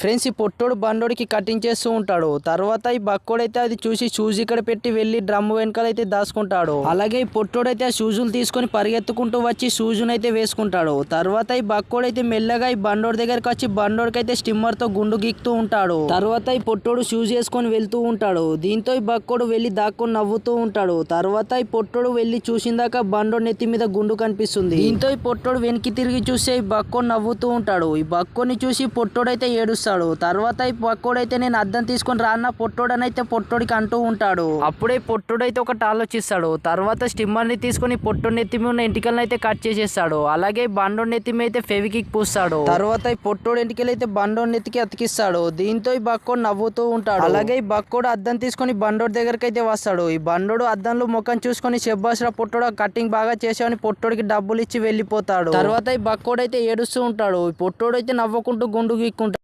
Friends ఈ పొట్టోడు బండోడికి cutting చేస్తూ ఉంటాడు. తర్వాత ఈ బక్కోడైతే అది చూసి షూస్ ఇక్కడ పెట్టి వెళ్లి డ్రమ్ వెనకాల అయితే దాచుకుంటాడు. అలాగే ఈ పొట్టోడైతే ఆ షూజులు తీసుకొని పరిగెత్తుకుంటూ వచ్చి షూజును అయితే వేసుకుంటాడు. తర్వాత ఈ బక్కోడైతే మెల్లగా ఈ బండోడి దగ్గరకు వచ్చి బండోడికి అయితే స్టిమ్మర్ తో గుండు గీక్తూ ఉంటాడు. తర్వాత ఈ పొట్టోడు షూస్ వేసుకొని వెళ్తూ ఉంటాడు. దీంతో ఈ బక్కోడు వెళ్లి దాక్కొని నవ్వుతూ ఉంటాడు. తర్వాత ఈ పొట్టోడు వెళ్లి చూసిందాక బండోడి నెత్తి మీద గుండు కనిపిస్తుంది. దీంతో ఈ పొట్టోడు వెనక్కి తిరిగి చూస్తే ఈ బక్కోడు నవ్వుతూ ఉంటాడు. ఈ బక్కోని చూసి పొట్టోడైతే ఏడుస్తాడు. తర్వాత ఈ పక్కోడైతే నేను అద్దం తీసుకొని రాన్న పొట్టోడనైతే పొట్టోడికి అంటూ ఉంటాడు. అప్పుడే పొట్టోడైతే ఒకటి ఆలోచిస్తాడు. తర్వాత స్టిమ్మర్ ని తీసుకుని పొట్టోడి నెత్తి మీద ఉన్న ఎంటికలను అయితే కట్ చేసేస్తాడు. అలాగే బండోడి నెత్తి మీద అయితే ఫెవికిక్ పూస్తాడు. తర్వాత ఈ పొట్టోడు ఎంటికలు అయితే బండోడి నెత్తికి అతికిస్తాడు. దీంతో ఈ బక్కోడు నవ్వుతూ ఉంటాడు. అలాగే ఈ బక్కోడు అద్దం తీసుకొని బండోడి దగ్గరికి అయితే వస్తాడు. ఈ బండోడు అద్దంలో ముఖం చూసుకొని శబ్బాస్ రా పొట్టోడు కటింగ్ బాగా చేసావని పొట్టోడికి డబ్బులు ఇచ్చి వెళ్ళిపోతాడు. తర్వాత ఈ బక్కోడైతే ఏడుస్తూ ఉంటాడు. ఈ పొట్టోడు అయితే నవ్వుకుంటూ గుండు గీక్కుంటాడు.